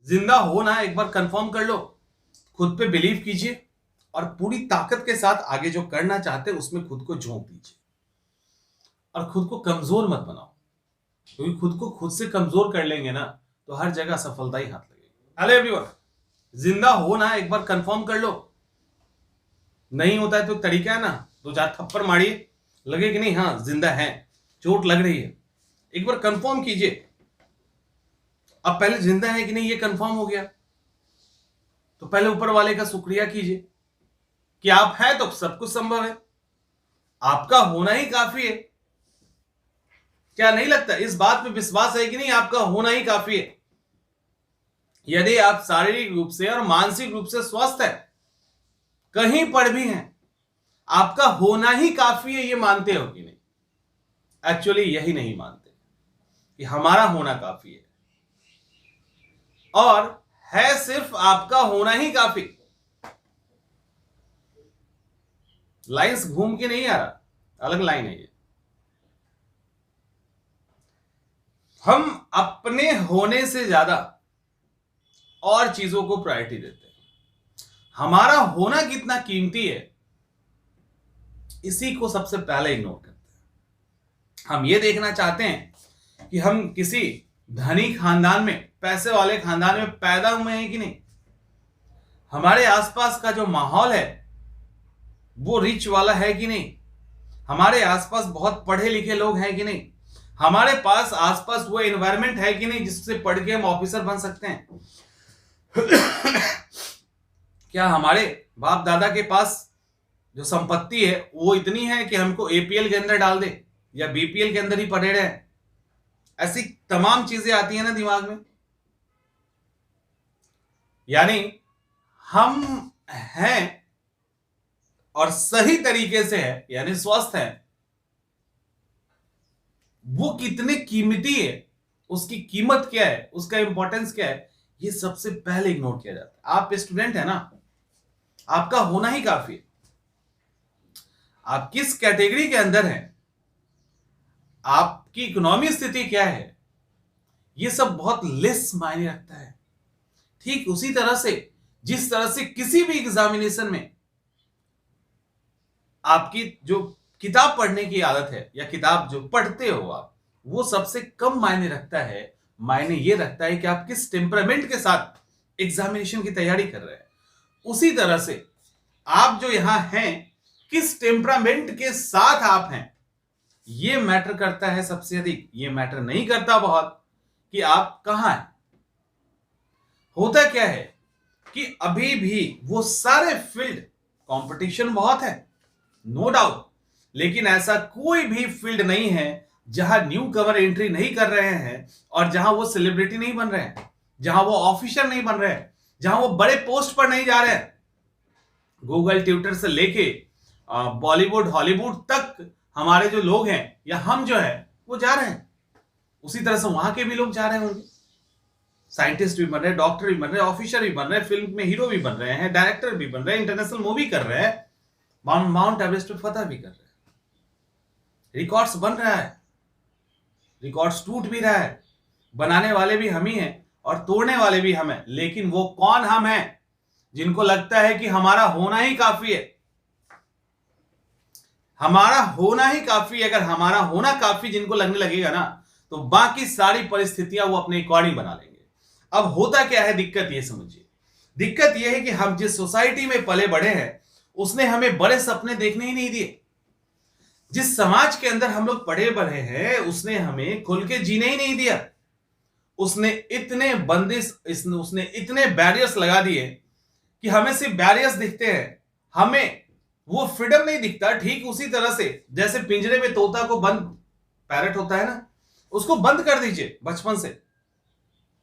जिंदा हो ना, एक बार कंफर्म कर लो, खुद पे बिलीव कीजिए और पूरी ताकत के साथ आगे जो करना चाहते हैं उसमें खुद को झोंक दीजिए और खुद को कमजोर मत बनाओ, क्योंकि खुद को खुद से कमजोर कर लेंगे ना तो हर जगह सफलता ही हाथ लगेगी। हेलो एवरीवन, जिंदा हो ना, एक बार कंफर्म कर लो। नहीं होता है तो तरीका है ना, दो चार थप्पड़ मारिए, लगे कि नहीं हाँ जिंदा है, चोट लग रही है, एक बार कंफर्म कीजिए। अब पहले जिंदा है कि नहीं ये कंफर्म हो गया तो पहले ऊपर वाले का शुक्रिया कीजिए कि आप हैं तो सब कुछ संभव है, आपका होना ही काफी है। क्या नहीं लगता, इस बात पे विश्वास है कि नहीं आपका होना ही काफी है? यदि आप शारीरिक रूप से और मानसिक रूप से स्वस्थ है, कहीं पर भी हैं, आपका होना ही काफी है, ये मानते हो कि नहीं? एक्चुअली यही नहीं मानते कि हमारा होना काफी है, और है सिर्फ आपका होना ही काफी। लाइंस घूम के नहीं आ रहा, अलग लाइन है ये। हम अपने होने से ज्यादा और चीजों को प्रायोरिटी देते हैं। हमारा होना कितना कीमती है, इसी को सबसे पहले इग्नोर करते हैं। हम ये देखना चाहते हैं कि हम किसी धनी खानदान में, पैसे वाले खानदान में पैदा हुए हैं कि नहीं, हमारे आसपास का जो माहौल है वो रिच वाला है कि नहीं, हमारे आसपास बहुत पढ़े लिखे लोग हैं कि नहीं, हमारे पास आसपास वो एनवायरनमेंट है कि नहीं जिससे पढ़ के हम ऑफिसर बन सकते हैं। क्या हमारे बाप दादा के पास जो संपत्ति है वो इतनी है कि हमको एपीएल के अंदर डाल दे या बीपीएल के अंदर ही पड़े रहे? ऐसी तमाम चीजें आती है ना दिमाग में। यानी हम हैं और सही तरीके से है, यानी स्वस्थ है, वो कितने कीमती है, उसकी कीमत क्या है, उसका इंपॉर्टेंस क्या है, ये सबसे पहले इग्नोर किया जाता है। आप स्टूडेंट है ना, आपका होना ही काफी है। आप किस कैटेगरी के अंदर हैं, आपकी इकोनॉमी स्थिति क्या है, ये सब बहुत लेस मायने रखता है। ठीक उसी तरह से जिस तरह से किसी भी एग्जामिनेशन में आपकी जो किताब पढ़ने की आदत है या किताब जो पढ़ते हो आप, वो सबसे कम मायने रखता है। मायने ये रखता है कि आप किस टेम्परामेंट के साथ एग्जामिनेशन की तैयारी कर रहे हैं। उसी तरह से आप जो यहां हैं, किस टेम्परामेंट के साथ आप हैं, ये मैटर करता है सबसे अधिक। ये मैटर नहीं करता बहुत कि आप कहां हैं। होता क्या है कि अभी भी वो सारे फील्ड, कंपटीशन बहुत है नो डाउट, लेकिन ऐसा कोई भी फील्ड नहीं है जहां न्यू कमर एंट्री नहीं कर रहे हैं और जहां वो सेलिब्रिटी नहीं बन रहे हैं, जहां वो ऑफिसर नहीं बन रहे हैं, जहां वो बड़े पोस्ट पर नहीं जा रहे हैं। गूगल ट्विटर से लेके बॉलीवुड हॉलीवुड तक हमारे जो लोग हैं या हम जो है वो जा रहे हैं। उसी तरह से वहां के भी लोग जा रहे होंगे। साइंटिस्ट भी बन रहे हैं, डॉक्टर भी बन रहे हैं, ऑफिसर भी बन रहे हैं, फिल्म में हीरो भी बन रहे हैं, डायरेक्टर भी बन रहे हैं, इंटरनेशनल मूवी कर रहे हैं, माउंट एवरेस्ट पे फतह भी कर रहे हैं। रिकॉर्ड्स बन रहा है, रिकॉर्ड्स टूट भी रहा है। बनाने वाले भी हम ही हैं और तोड़ने वाले भी हम हैं। लेकिन वो कौन हम हैं जिनको लगता है कि हमारा होना ही काफी है? हमारा होना ही काफी है। अगर हमारा होना काफी जिनको लगने लगेगा ना, तो बाकी सारी परिस्थितियां वो अपने अकॉर्डिंग बना लेंगे। अब होता क्या है, दिक्कत ये समझिए, दिक्कत यह है कि हम जिस सोसाइटी में पले बड़े हैं उसने हमें बड़े सपने देखने ही नहीं दिए। जिस समाज के अंदर हम लोग पढ़े बढ़े हैं उसने हमें खुल के जीने ही नहीं दिया। उसने इतने बंदिश, उसने इतने बैरियर्स लगा दिए कि हमें सिर्फ बैरियर्स दिखते हैं, हमें वो फ्रीडम नहीं दिखता। ठीक उसी तरह से जैसे पिंजरे में तोता को बंद, पैरट होता है ना, उसको बंद कर दीजिए बचपन से।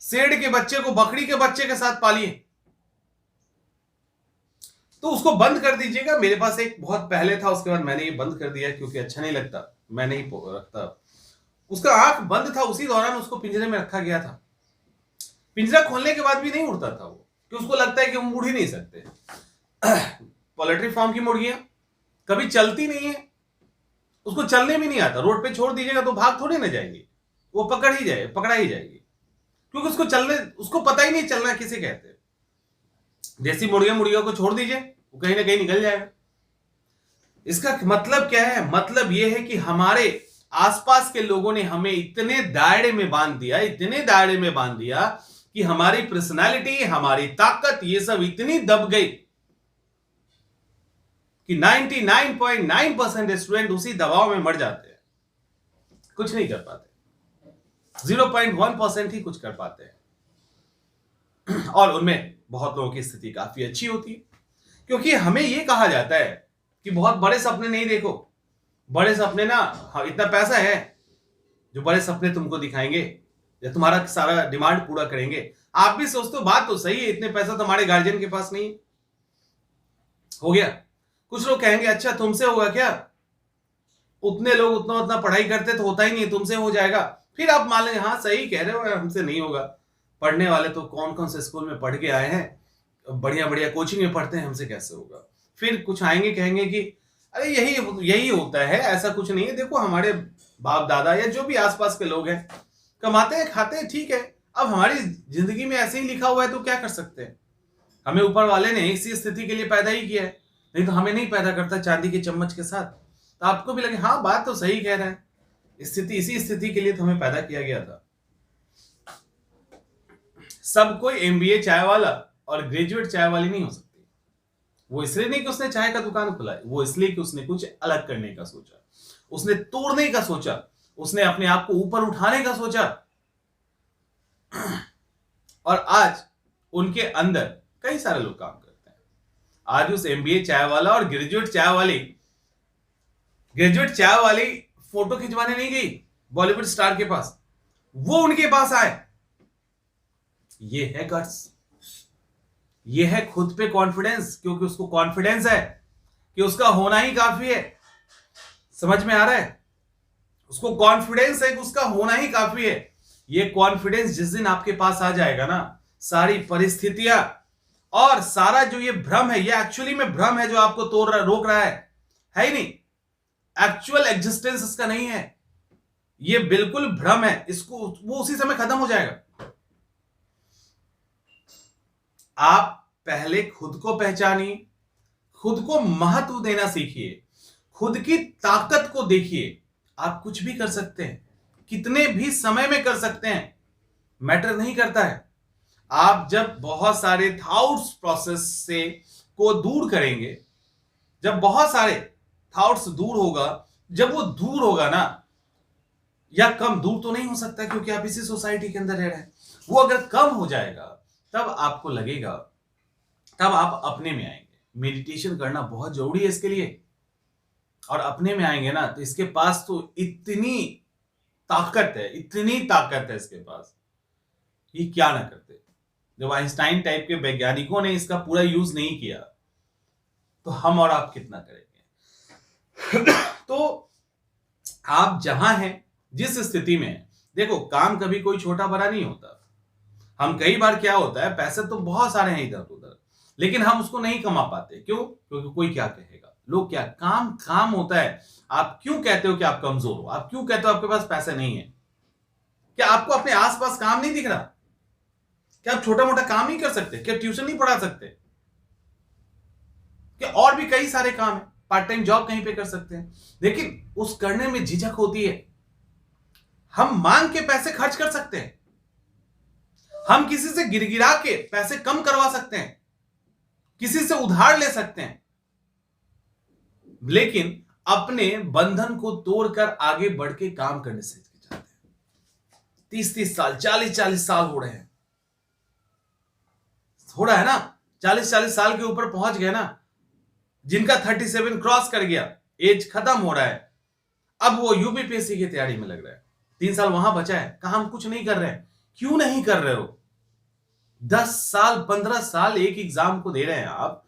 शेर के बच्चे को बकरी के बच्चे के साथ पालिए तो उसको बंद कर दीजिएगा। मेरे पास एक बहुत पहले था, उसके बाद मैंने ये बंद कर दिया क्योंकि अच्छा नहीं लगता, मैं नहीं रखता। उसका आंख बंद था, उसी दौरान उसको पिंजरे में रखा गया था। पिंजरा खोलने के बाद भी नहीं उड़ता था वो, कि उसको लगता है कि हम उड़ ही नहीं सकते। पोल्ट्री फार्म की मुर्गियां कभी चलती नहीं है, उसको चलने भी नहीं आता। रोड पे छोड़ दीजिएगा तो भाग थोड़ी ना जाएगी, वो पकड़ा ही जाएगी। क्योंकि उसको पता ही नहीं चल रहा किसे कहते हैं। जैसी मुर्गिया को छोड़ दीजिए, वो कहीं ना कहीं निकल जाएगा। इसका मतलब क्या है? मतलब यह है कि हमारे आसपास के लोगों ने हमें इतने दायरे में बांध दिया कि हमारी पर्सनालिटी, हमारी ताकत, ये सब इतनी दब गई कि 99.9% स्टूडेंट उसी दबाव में मर जाते हैं, कुछ नहीं कर पाते। 0.1% ही कुछ कर पाते हैं, और उनमें बहुत लोगों की स्थिति काफी अच्छी होती है, क्योंकि हमें यह कहा जाता है कि बहुत बड़े सपने नहीं देखो। बड़े सपने ना, इतना पैसा है जो बड़े सपने तुमको दिखाएंगे या तुम्हारा सारा डिमांड पूरा करेंगे। आप भी सोचते हो, बात तो सही है, इतने पैसा तुम्हारे गार्जियन के पास नहीं हो गया। कुछ लोग कहेंगे अच्छा तुमसे होगा क्या, उतने लोग उतना पढ़ाई करते तो होता ही नहीं, तुमसे हो जाएगा। फिर आप मान लेंगे हाँ सही कह रहे हो, हमसे नहीं होगा। पढ़ने वाले तो कौन कौन से स्कूल में पढ़ के आए हैं, बढ़िया बढ़िया कोचिंग में पढ़ते हैं, हमसे कैसे होगा। फिर कुछ आएंगे कहेंगे कि अरे यही होता है, ऐसा कुछ नहीं है। देखो हमारे बाप दादा या जो भी आसपास के लोग हैं कमाते हैं, खाते हैं, ठीक है। अब हमारी जिंदगी में ऐसे ही लिखा हुआ है तो क्या कर सकते हैं। हमें ऊपर वाले ने इसी स्थिति के लिए पैदा ही किया है, नहीं तो हमें नहीं पैदा करता चांदी के चम्मच के साथ। तो आपको भी लगे हाँ बात तो सही कह रहा है, इसी स्थिति के लिए तो हमें पैदा किया गया था। सब कोई एमबीए चाय वाला और ग्रेजुएट चाय वाली नहीं हो सकती। वो इसलिए नहीं कि उसने चाय का दुकान खुला है, वो इसलिए कि उसने कुछ अलग करने का सोचा, उसने तोड़ने का सोचा, उसने अपने आप को ऊपर उठाने का सोचा। और आज उनके अंदर कई सारे लोग काम करते हैं। आज उस एमबीए चाय वाला और ग्रेजुएट चाय वाली फोटो खिंचवाने नहीं गई बॉलीवुड स्टार के पास, वो उनके पास आए। ये है गट्स, ये है खुद पे कॉन्फिडेंस, क्योंकि उसको कॉन्फिडेंस है कि उसका होना ही काफी है। समझ में आ रहा है? उसको कॉन्फिडेंस है कि उसका होना ही काफी है। ये कॉन्फिडेंस जिस दिन आपके पास आ जाएगा ना, सारी परिस्थितियां और सारा जो ये भ्रम है, ये एक्चुअली में भ्रम है जो आपको रोक रहा है ही नहीं। एक्चुअल एग्जिस्टेंस इसका नहीं है, ये बिल्कुल भ्रम है। इसको वो उसी समय खत्म हो जाएगा। आप पहले खुद को पहचानिए, खुद को महत्व देना सीखिए, खुद की ताकत को देखिए। आप कुछ भी कर सकते हैं, कितने भी समय में कर सकते हैं, मैटर नहीं करता है। आप जब बहुत सारे थॉट्स प्रोसेस से को दूर करेंगे, जब बहुत सारे थॉट्स दूर होगा, जब वो दूर होगा ना, या कम दूर तो नहीं हो सकता क्योंकि आप इसी सोसाइटी के अंदर रह रहे हैं, वो अगर कम हो जाएगा तब आपको लगेगा, तब आप अपने में आएंगे। मेडिटेशन करना बहुत जरूरी है इसके लिए। और अपने में आएंगे ना तो इसके पास तो इतनी ताकत है इसके पास, ये क्या ना करते। जब आइंस्टाइन टाइप के वैज्ञानिकों ने इसका पूरा यूज नहीं किया तो हम और आप कितना करेंगे। तो आप जहां हैं, जिस स्थिति में है, देखो काम कभी कोई छोटा बड़ा नहीं होता। हम कई बार क्या होता है, पैसे तो बहुत सारे हैं इधर उधर, लेकिन हम उसको नहीं कमा पाते। क्यों? क्योंकि कोई क्या कहेगा, लोग क्या, काम होता है। आप क्यों कहते हो कि आप कमजोर हो? आप क्यों कहते हो आपके पास पैसे नहीं है? क्या आपको अपने आसपास काम नहीं दिख रहा? क्या आप छोटा मोटा काम नहीं कर सकते? क्या ट्यूशन नहीं पढ़ा सकते? क्या और भी कई सारे काम है, पार्ट टाइम जॉब कहीं पे कर सकते हैं, लेकिन उस करने में झिझक होती है। हम मांग के पैसे खर्च कर सकते हैं, हम किसी से गिरगिरा के पैसे कम करवा सकते हैं, किसी से उधार ले सकते हैं, लेकिन अपने बंधन को तोड़कर आगे बढ़ के काम करने से हिचकिचाते हैं। 30-30 साल, 40-40 साल हो रहे हैं, हो रहा है ना, 40-40 साल के ऊपर पहुंच गए ना, जिनका 37 क्रॉस कर गया, एज खत्म हो रहा है, अब वो यूपीपीएससी की तैयारी में लग रहा है। 3 साल वहां बचा है, कहा हम कुछ नहीं कर रहे हैं। क्यों नहीं कर रहे हो? 10 साल 15 साल एक एग्जाम को दे रहे हैं आप,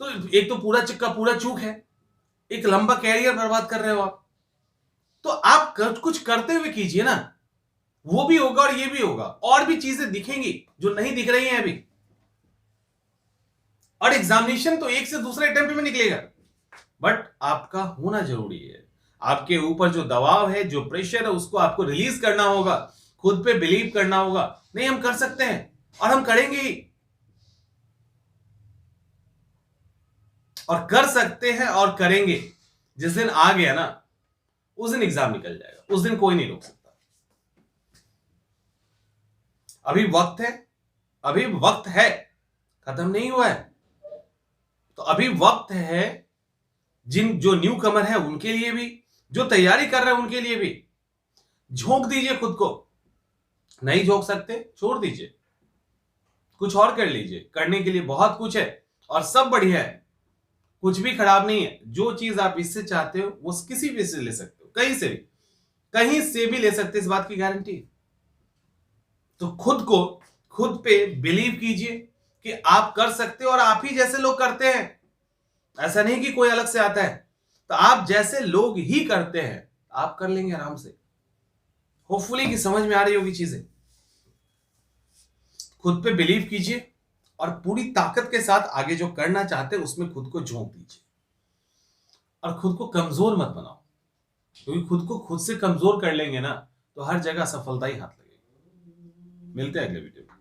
तो एक तो पूरा चिक्का पूरा चूक है, एक लंबा कैरियर बर्बाद कर रहे हो आप। तो आप कुछ करते हुए कीजिए ना, वो भी होगा और ये भी होगा, और भी चीजें दिखेंगी जो नहीं दिख रही हैं अभी। और एग्जामिनेशन तो एक से दूसरे अटेम्प्ट में निकलेगा, बट आपका होना जरूरी है। आपके ऊपर जो दबाव है, जो प्रेशर है, उसको आपको रिलीज करना होगा। खुद पे बिलीव करना होगा, नहीं हम कर सकते हैं और हम करेंगे ही, और कर सकते हैं और करेंगे। जिस दिन आ गया ना, उस दिन एग्जाम निकल जाएगा, उस दिन कोई नहीं रोक सकता। अभी वक्त है, अभी वक्त है, खत्म नहीं हुआ है। तो अभी वक्त है, जो न्यू कमर है उनके लिए भी, जो तैयारी कर रहे हैं उनके लिए भी। झोंक दीजिए खुद को, नहीं झोंक सकते छोड़ दीजिए, कुछ और कर लीजिए। करने के लिए बहुत कुछ है और सब बढ़िया है, कुछ भी खराब नहीं है। जो चीज आप इससे चाहते हो वो किसी भी से ले सकते हो, कहीं से भी, कहीं से भी ले सकते, इस बात की गारंटी। तो खुद पे बिलीव कीजिए कि आप कर सकते हो, और आप ही जैसे लोग करते हैं, ऐसा नहीं कि कोई अलग से आता है। तो आप जैसे लोग ही करते हैं, आप कर लेंगे आराम से। होपफुली कि समझ में आ रही होगी चीजें। खुद पे बिलीव कीजिए और पूरी ताकत के साथ आगे जो करना चाहते हैं उसमें खुद को झोंक दीजिए, और खुद को कमजोर मत बनाओ, क्योंकि खुद को खुद से कमजोर कर लेंगे ना तो हर जगह सफलता ही हाथ लगेगी। मिलते हैं अगले वीडियो में।